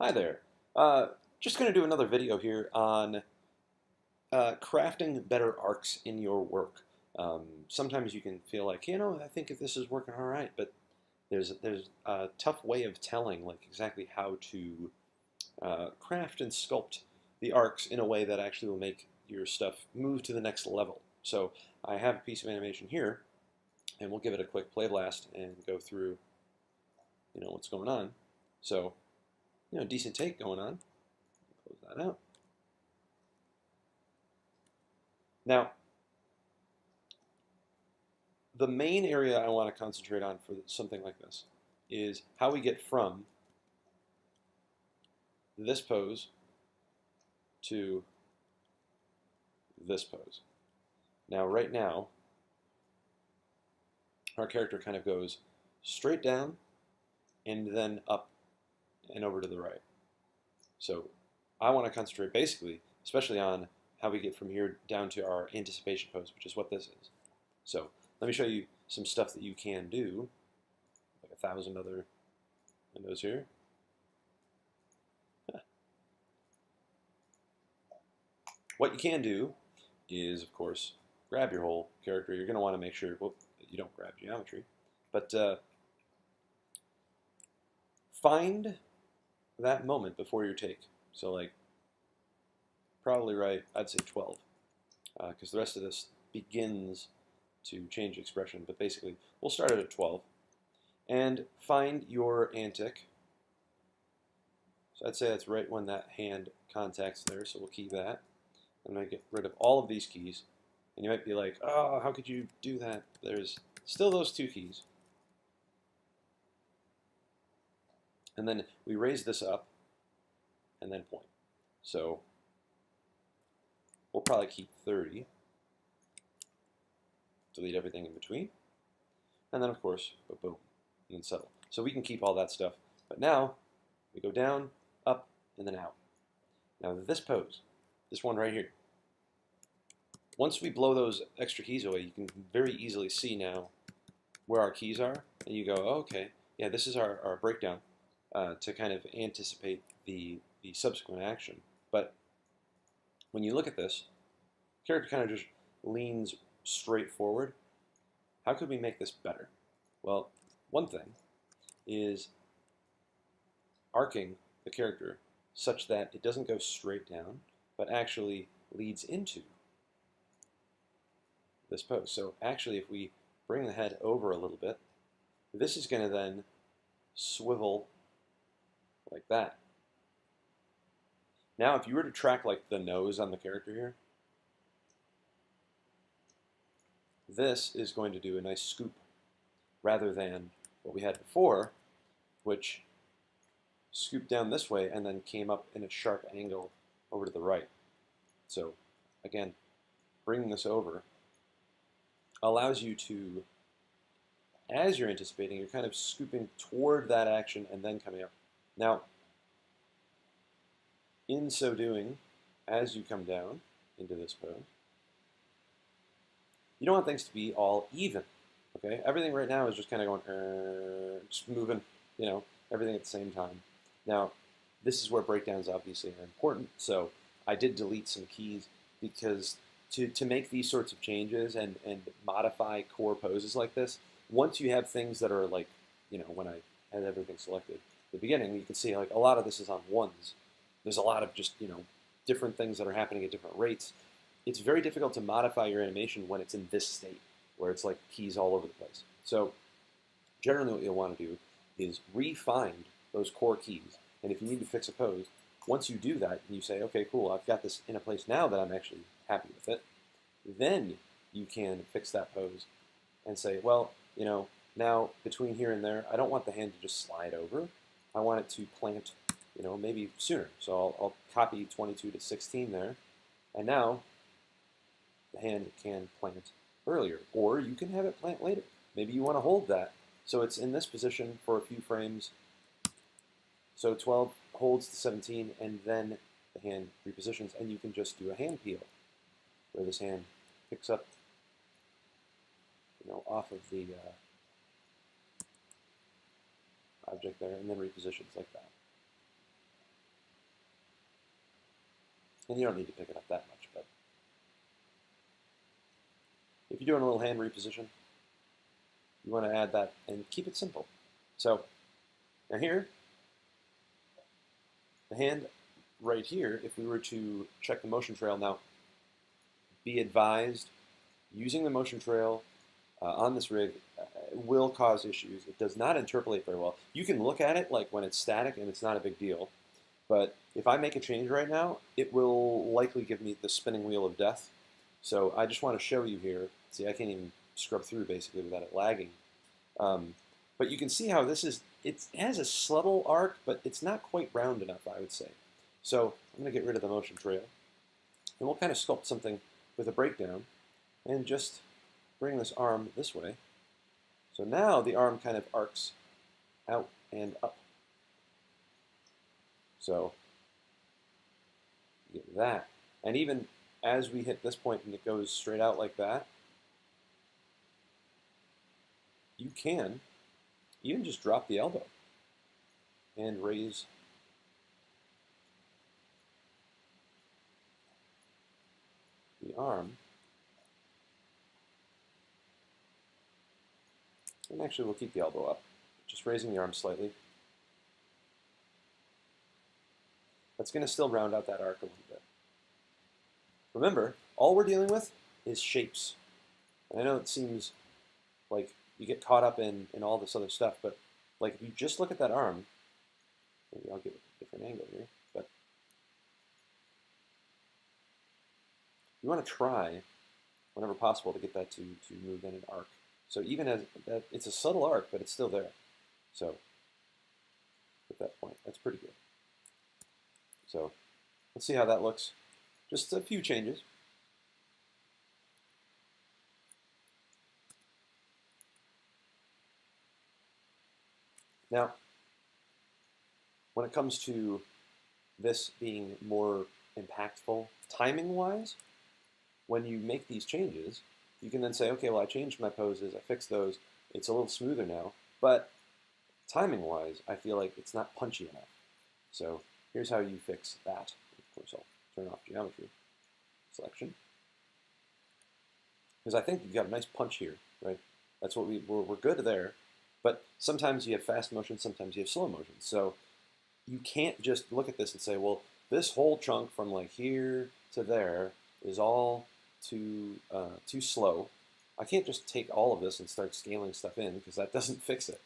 Hi there. Just going to do another video here on crafting better arcs in your work. Sometimes you can feel like, I think if this is working all right, but there's a tough way of telling like exactly how to craft and sculpt the arcs in a way that actually will make your stuff move to the next level. So I have a piece of animation here, and we'll give it a quick play blast and go through, what's going on. So, decent take going on. Close that out. Now, the main area I want to concentrate on for something like this is how we get from this pose to this pose. Now, right now, our character kind of goes straight down and then up and over to the right. So I want to concentrate basically, especially on how we get from here down to our anticipation pose, which is what this is. So let me show you some stuff that you can do, like 1,000 other windows here. What you can do is, of course, grab your whole character. You're going to want to make sure that you don't grab geometry, but find that moment before your take. So like probably right, I'd say 12, because the rest of this begins to change expression, but basically we'll start it at 12 and find your antic. So I'd say that's right when that hand contacts there, so we'll key that. I'm going to get rid of all of these keys, and you might be like, oh, how could you do that? There's still those 2 keys. And then we raise this up and then point. So we'll probably keep 30. Delete everything in between. And then, of course, boom, and then settle. So we can keep all that stuff. But now we go down, up, and then out. Now this pose, this one right here, once we blow those extra keys away, you can very easily see now where our keys are. And you go, oh, okay, yeah, this is our breakdown to kind of anticipate the subsequent action. But when you look at this, character kind of just leans straight forward. How could we make this better? Well, one thing is arcing the character such that it doesn't go straight down, but actually leads into this pose. So actually, if we bring the head over a little bit, this is going to then swivel like that. Now, if you were to track like the nose on the character here, this is going to do a nice scoop rather than what we had before, which scooped down this way and then came up in a sharp angle over to the right. So again, bringing this over allows you to, as you're anticipating, you're kind of scooping toward that action and then coming up. Now, in so doing, as you come down into this pose, you don't want things to be all even, okay? Everything right now is just kind of going, just moving, everything at the same time. Now, this is where breakdowns obviously are important, so I did delete some keys because to make these sorts of changes and modify core poses like this, once you have things that are like, when I had everything selected at the beginning, you can see like a lot of this is on ones. There's a lot of just, different things that are happening at different rates. It's very difficult to modify your animation when it's in this state, where it's like keys all over the place. So generally what you'll want to do is re-find those core keys. And if you need to fix a pose, once you do that, and you say, okay, cool, I've got this in a place now that I'm actually happy with it, then you can fix that pose and say, well, now between here and there, I don't want the hand to just slide over. I want it to plant, maybe sooner. So I'll copy 22 to 16 there. And now the hand can plant earlier, or you can have it plant later. Maybe you want to hold that. So it's in this position for a few frames. So 12 holds to 17, and then the hand repositions, and you can just do a hand peel, where this hand picks up, off of the object there, and then repositions like that. And you don't need to pick it up that much, but if you're doing a little hand reposition, you want to add that and keep it simple. So now here, the hand right here, if we were to check the motion trail, now be advised, using the motion trail on this rig will cause issues. It does not interpolate very well. You can look at it like when it's static and it's not a big deal, but if I make a change right now, it will likely give me the spinning wheel of death. So I just want to show you here. See, I can't even scrub through basically without it lagging. But you can see how this is, it has a subtle arc, but it's not quite round enough, I would say. So I'm going to get rid of the motion trail, and we'll kind of sculpt something with a breakdown, and just bring this arm this way. So now the arm kind of arcs out and up. So you get that. And even as we hit this point and it goes straight out like that, you can even just drop the elbow and raise the arm. And actually we'll keep the elbow up, just raising the arm slightly. That's going to still round out that arc a little bit. Remember, all we're dealing with is shapes. And I know it seems like you get caught up in all this other stuff, but like if you just look at that arm, maybe I'll give it a different angle here, but you want to try, whenever possible, to get that to move in an arc. So even as that, it's a subtle arc, but it's still there. So at that point, that's pretty good. So let's see how that looks. Just a few changes. Now, when it comes to this being more impactful timing-wise, when you make these changes, you can then say, okay, well, I changed my poses, I fixed those, it's a little smoother now, but timing-wise, I feel like it's not punchy enough. So here's how you fix that. Of course, I'll turn off geometry selection, because I think you've got a nice punch here, right? That's what we're good there, but sometimes you have fast motion, sometimes you have slow motion. So you can't just look at this and say, well, this whole chunk from like here to there is all too slow. I can't just take all of this and start scaling stuff in, because that doesn't fix it.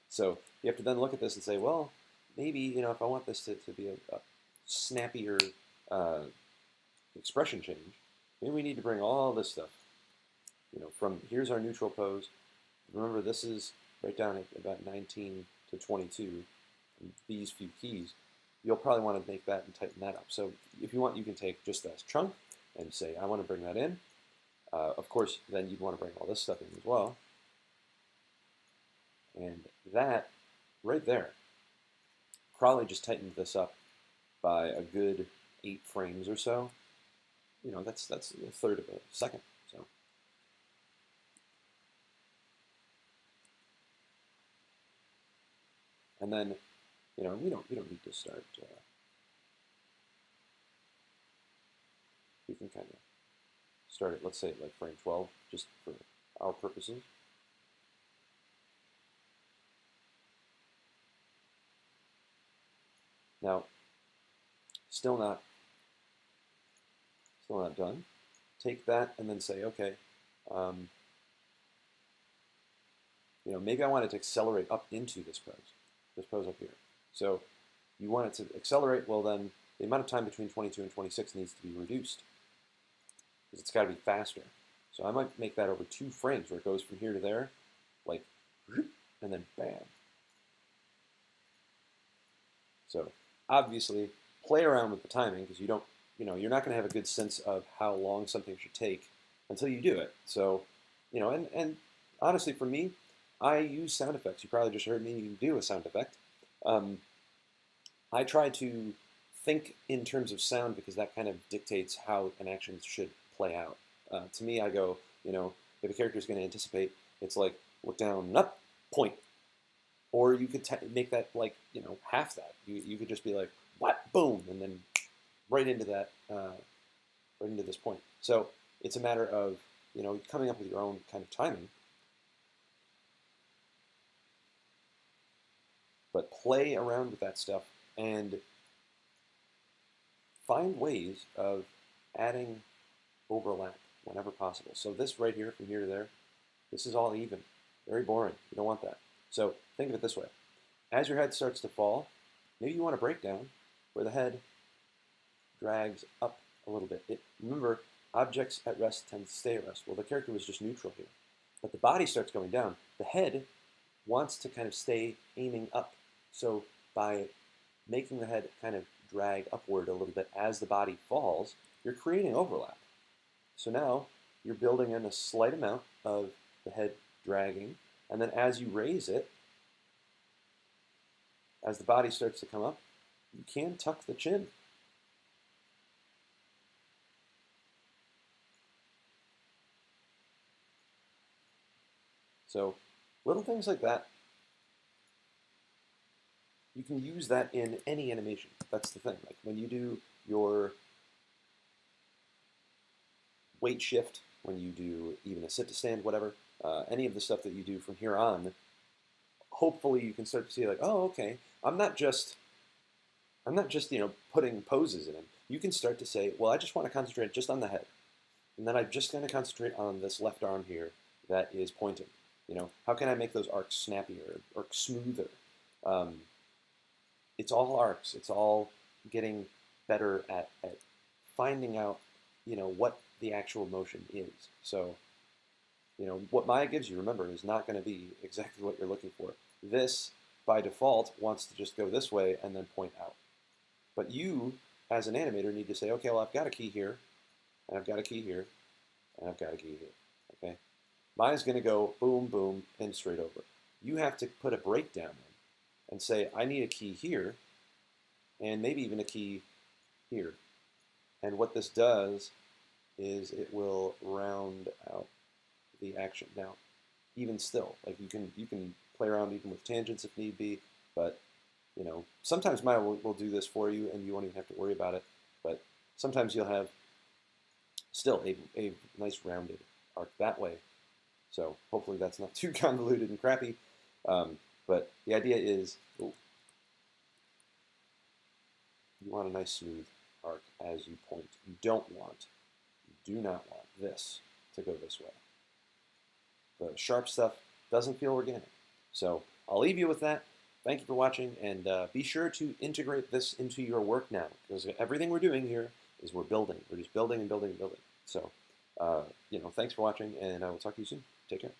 So you have to then look at this and say, well, maybe, you know, if I want this to be a snappier expression change, maybe we need to bring all this stuff, you know, from here's our neutral pose. Remember, this is right down at about 19 to 22, these few keys. You'll probably want to make that and tighten that up. So if you want, you can take just that chunk and say, I want to bring that in. Of course, then you'd want to bring all this stuff in as well. And that right there probably just tightened this up by a good 8 frames or so. You know, that's a third of a second. So and then, you know, we don't need to start. We can kind of start at, let's say, like frame 12, just for our purposes. Now, still not done. Take that and then say, okay, you know, maybe I want it to accelerate up into this pose up here. So you want it to accelerate, well then the amount of time between 22 and 26 needs to be reduced, because it's got to be faster. So I might make that over 2 frames where it goes from here to there, like, and then bam. So obviously play around with the timing, because you don't, you know, you're not going to have a good sense of how long something should take until you do it. So, you know, and honestly for me, I use sound effects. You probably just heard me do a sound effect. I try to think in terms of sound, because that kind of dictates how an action should play out. To me, I go, you know, if a character is going to anticipate, it's like, look down, up, point. Or you could make that like, you know, half that. You could just be like, what, boom, and then right into that, right into this point. So it's a matter of, coming up with your own kind of timing, but play around with that stuff and find ways of adding overlap whenever possible. So this right here, from here to there, this is all even. Very boring. You don't want that. So think of it this way. As your head starts to fall, maybe you want a breakdown where the head drags up a little bit. Remember, objects at rest tend to stay at rest. Well, the character was just neutral here. But the body starts going down. The head wants to kind of stay aiming up. So by making the head kind of drag upward a little bit as the body falls, you're creating overlap. So now you're building in a slight amount of the head dragging, and then as you raise it, as the body starts to come up, you can tuck the chin. So little things like that, you can use that in any animation. That's the thing. Like when you do your weight shift, when you do even a sit to stand, whatever, any of the stuff that you do from here on, hopefully you can start to see like, oh, okay, I'm not just putting poses in. You can start to say, well, I just want to concentrate just on the head, and then I'm just going to concentrate on this left arm here that is pointing. How can I make those arcs snappier or smoother? It's all arcs. It's all getting better at finding out, what the actual motion is. So, what Maya gives you, remember, is not going to be exactly what you're looking for. This, by default, wants to just go this way and then point out. But you, as an animator, need to say, okay, well, I've got a key here, and I've got a key here, and I've got a key here. Okay? Maya's going to go boom, boom, and straight over. You have to put a breakdown in and say, I need a key here, and maybe even a key here. And what this does is it will round out the action. Now, even still, like you can play around even with tangents if need be, but sometimes Maya will do this for you and you won't even have to worry about it. But sometimes you'll have still a nice rounded arc that way. So hopefully that's not too convoluted and crappy. But the idea is, you want a nice smooth arc as you point. You do not want this to go this way. The sharp stuff doesn't feel organic. So I'll leave you with that. Thank you for watching, and be sure to integrate this into your work now, because everything we're doing here is we're building. We're just building and building and building. So, thanks for watching, and I will talk to you soon. Take care.